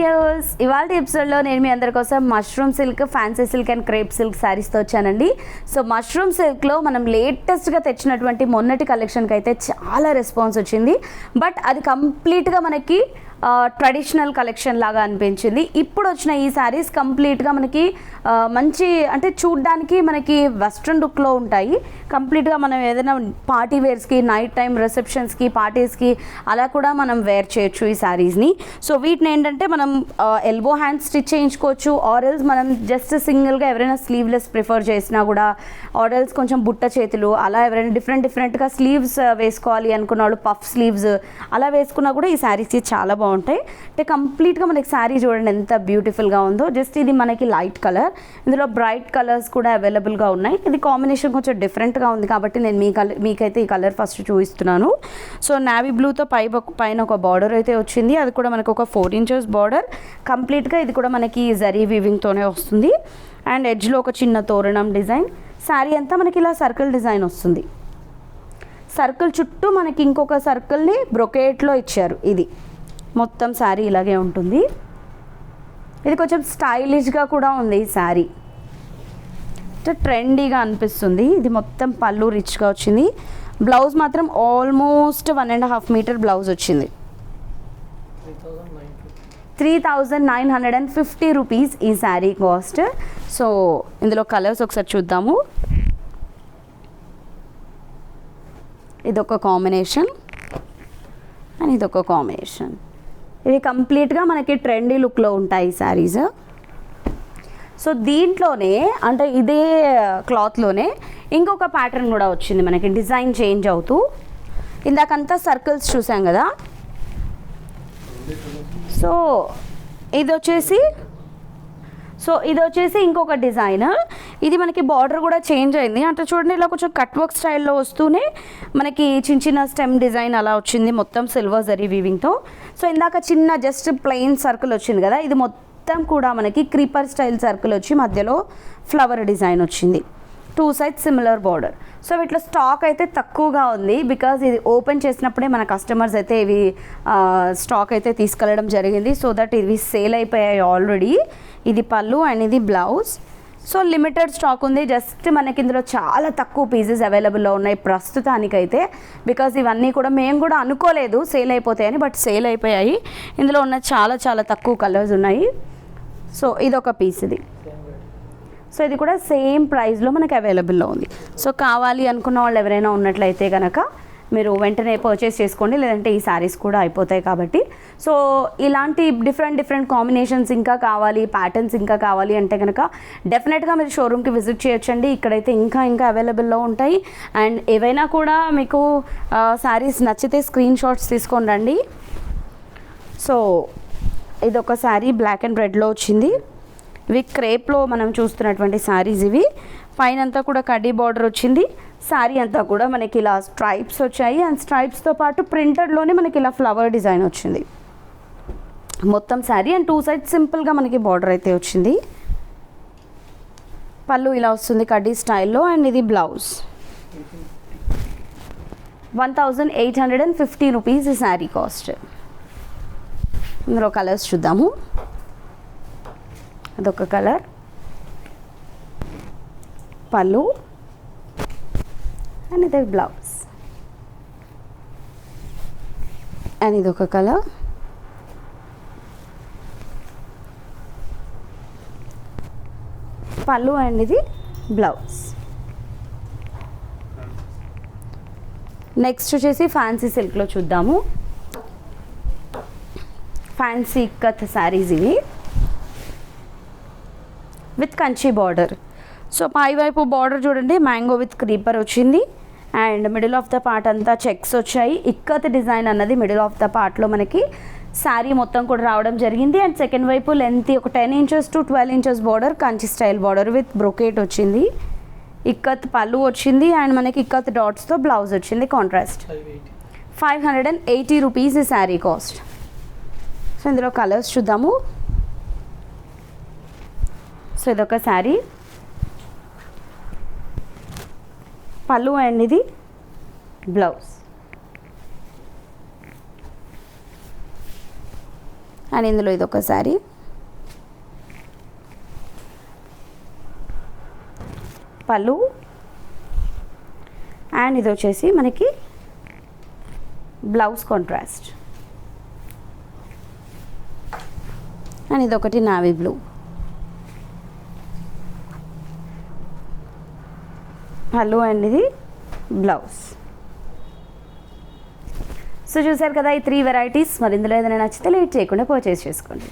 Viewers, ఇవాళ ఎపిసోడ్లో నేను మీ అందరి కోసం mushroom silk, fancy silk and crepe silk శారీస్తో వచ్చానండి. సో మష్రూమ్ సిల్క్లో మనం లేటెస్ట్గా తెచ్చినటువంటి మొన్నటి కలెక్షన్కి అయితే చాలా రెస్పాన్స్ వచ్చింది. బట్ అది కంప్లీట్గా మనకి ట్రెడిషనల్ కలెక్షన్ లాగా అనిపించింది. ఇప్పుడు వచ్చిన ఈ శారీస్ కంప్లీట్గా మనకి మంచి అంటే చూడ్డానికి మనకి వెస్ట్రన్ లుక్లో ఉంటాయి. కంప్లీట్గా మనం ఏదైనా పార్టీ వేర్స్కి, నైట్ టైం రిసెప్షన్స్కి, పార్టీస్కి అలా కూడా మనం వేర్ చేయొచ్చు ఈ శారీస్ని. సో వీటిని ఏంటంటే మనం ఎల్బో హ్యాండ్ స్టిచ్ చేయించుకోవచ్చు, ఆర్ఎల్స్ మనం జస్ట్ సింగిల్గా ఎవరైనా స్లీవ్లెస్ ప్రిఫర్ చేసినా కూడా, ఆర్ఎల్స్ కొంచెం బుట్ట చేతులు అలా ఎవరైనా డిఫరెంట్గా స్లీవ్స్ వేసుకోవాలి అనుకున్న వాళ్ళు పఫ్ స్లీవ్స్ అలా వేసుకున్నా కూడా ఈ శారీస్కి చాలా బాగుంటాయి. అంటే కంప్లీట్గా మనకి శారీ చూడండి ఎంత బ్యూటిఫుల్గా ఉందో. జస్ట్ ఇది మనకి లైట్ కలర్, ఇందులో బ్రైట్ కలర్స్ కూడా అవైలబుల్గా ఉన్నాయి. ఇది కాంబినేషన్ కొంచెం డిఫరెంట్గా ఉంది కాబట్టి నేను మీకైతే ఈ కలర్ ఫస్ట్ చూపిస్తున్నాను. సో నావీ బ్లూతో పైన ఒక బార్డర్ అయితే వచ్చింది. అది కూడా మనకు ఒక 4 inches బార్డర్. కంప్లీట్గా ఇది కూడా మనకి జరీ వీవింగ్తోనే వస్తుంది. అండ్ ఎడ్జ్లో ఒక చిన్న తోరణం డిజైన్. శారీ అంతా మనకి ఇలా సర్కిల్ డిజైన్ వస్తుంది. సర్కిల్ చుట్టూ మనకి ఇంకొక సర్కిల్ని బ్రొకేట్లో ఇచ్చారు. ఇది మొత్తం శారీ ఇలాగే ఉంటుంది. ఇది కొంచెం స్టైలిష్గా కూడా ఉంది ఈ శారీ, ట్రెండీగా అనిపిస్తుంది. ఇది మొత్తం పళ్ళు రిచ్గా వచ్చింది. బ్లౌజ్ మాత్రం ఆల్మోస్ట్ 1.5 meter బ్లౌజ్ వచ్చింది. 3,950 రూపీస్ ఈ శారీ కాస్ట్. సో ఇందులో కలర్స్ ఒకసారి చూద్దాము. ఇదొక కాంబినేషన్ అండ్ ఇదొక కాంబినేషన్. ఇది కంప్లీట్గా మనకి ట్రెండీ లుక్లో ఉంటాయి శారీస్. సో దీంట్లోనే అంటే ఇదే క్లాత్లోనే ఇంకొక ప్యాటర్న్ కూడా వచ్చింది మనకి, డిజైన్ చేంజ్ అవుతూ. ఇందాకంతా సర్కిల్స్ చూసాం కదా. సో ఇది వచ్చేసి ఇంకొక డిజైన్. ఇది మనకి బార్డర్ కూడా చేంజ్ అయింది. అంటే చూడండి ఇలా కొంచెం కట్ వర్క్ స్టైల్లో వస్తూనే మనకి చిన్న స్టెమ్ డిజైన్ అలా వచ్చింది, మొత్తం సిల్వర్ జరీ వీవింగ్తో. సో ఇందాక చిన్న జస్ట్ ప్లెయిన్ సర్కిల్ వచ్చింది కదా, ఇది మొత్తం కూడా మనకి క్రీపర్ స్టైల్ సర్కిల్ వచ్చి మధ్యలో ఫ్లవర్ డిజైన్ వచ్చింది. 2 sides సిమిలర్ బార్డర్. సో వీటిలో స్టాక్ అయితే తక్కువగా ఉంది, బికాజ్ ఇది ఓపెన్ చేసినప్పుడే మన కస్టమర్స్ అయితే ఇవి స్టాక్ అయితే తీసుకెళ్ళడం జరిగింది. సో దట్ ఇవి సేల్ అయిపోయాయి ఆల్రెడీ. ఇది పళ్ళు అండ్ ఇది బ్లౌజ్. సో లిమిటెడ్ స్టాక్ ఉంది. జస్ట్ మనకి ఇందులో చాలా తక్కువ పీసెస్ అవైలబుల్లో ఉన్నాయి ప్రస్తుతానికైతే, బికాజ్ ఇవన్నీ కూడా మేము కూడా అనుకోలేదు సేల్ అయిపోతాయని, బట్ సేల్ అయిపోయాయి. ఇందులో ఉన్న చాలా తక్కువ కలర్స్ ఉన్నాయి. సో ఇదొక పీస్ ఇది. సో ఇది కూడా సేమ్ ప్రైస్లో మనకి అవైలబుల్లో ఉంది. సో కావాలి అనుకున్న వాళ్ళు ఎవరైనా ఉన్నట్లయితే కనుక మీరు వెంటనే పర్చేస్ చేసుకోండి, లేదంటే ఈ శారీస్ కూడా అయిపోతాయి కాబట్టి. సో ఇలాంటి డిఫరెంట్ కాంబినేషన్స్ ఇంకా కావాలి, ప్యాటర్న్స్ ఇంకా కావాలి అంటే కనుక డెఫినెట్గా మీరు షోరూమ్కి విజిట్ చేయొచ్చండి. ఇక్కడైతే ఇంకా అవైలబుల్లో ఉంటాయి. అండ్ ఏవైనా కూడా మీకు శారీస్ నచ్చితే స్క్రీన్ షాట్స్ తీసుకొని రండి. సో ఇదొక శారీ బ్లాక్ అండ్ రెడ్లో వచ్చింది. ఇవి క్రేప్లో మనం చూస్తున్నటువంటి శారీస్ ఇవి. పైన అంతా కూడా కడ్డీ బార్డర్ వచ్చింది. శారీ అంతా కూడా మనకి ఇలా స్ట్రైప్స్ వచ్చాయి. అండ్ స్ట్రైప్స్తో పాటు ప్రింటెడ్లోనే మనకి ఇలా ఫ్లవర్ డిజైన్ వచ్చింది మొత్తం శారీ. అండ్ 2 sides సింపుల్గా మనకి బార్డర్ అయితే వచ్చింది. పళ్ళు ఇలా వస్తుంది కడ్డీ స్టైల్లో. అండ్ ఇది బ్లౌజ్. 1,850 రూపీస్ ఈ శారీ కాస్ట్. ఇందులో కలర్స్ చూద్దాము. అదొక కలర్, పళ్ళు అండ్ ఇది బ్లౌజ్. అండ్ ఇదొక కలర్, పళ్ళు అండ్ ఇది బ్లౌజ్. నెక్స్ట్ వచ్చేసి ఫ్యాన్సీ సిల్క్లో చూద్దాము. ఫ్యాన్సీ కత్ శారీస్ ఇవి విత్ కంచి బార్డర్. సో పై వైపు బార్డర్ చూడండి మ్యాంగో విత్ క్రీపర్ వచ్చింది. And middle of the part అంతా చెక్స్ వచ్చాయి. ఇక్కత్ డిజైన్ అన్నది మిడిల్ ఆఫ్ ద పార్ట్లో మనకి శారీ మొత్తం కూడా రావడం జరిగింది. అండ్ సెకండ్ వైపు లెంత్ ఒక 10 inches to 12 inches border, Kanchi style border with brocade వచ్చింది. ఇక్కత్ పళ్ళు వచ్చింది. అండ్ మనకి ఇక్కత్ డాట్స్తో బ్లౌజ్ వచ్చింది కాంట్రాస్ట్. 580 రూపీస్ ఈ శారీ కాస్ట్. సో ఇందులో కలర్స్ చూద్దాము. సో ఇదొక శారీ, పళ్ళు అండ్ ఇది బ్లౌజ్. అండ్ ఇందులో ఇది ఒక శారీ, పళ్ళు, అండ్ ఇది వచ్చేసి మనకి బ్లౌజ్ కాంట్రాస్ట్, అండ్ ఇది ఒకటి నావీ బ్లూ, పళ్ళు అండ్ ఇది బ్లౌజ్. సో చూసారు కదా ఈ 3 వెరైటీస్. మరి ఇందులో ఏదైనా నచ్చితే లేట్ చేయకుండా పర్చేస్ చేసుకోండి.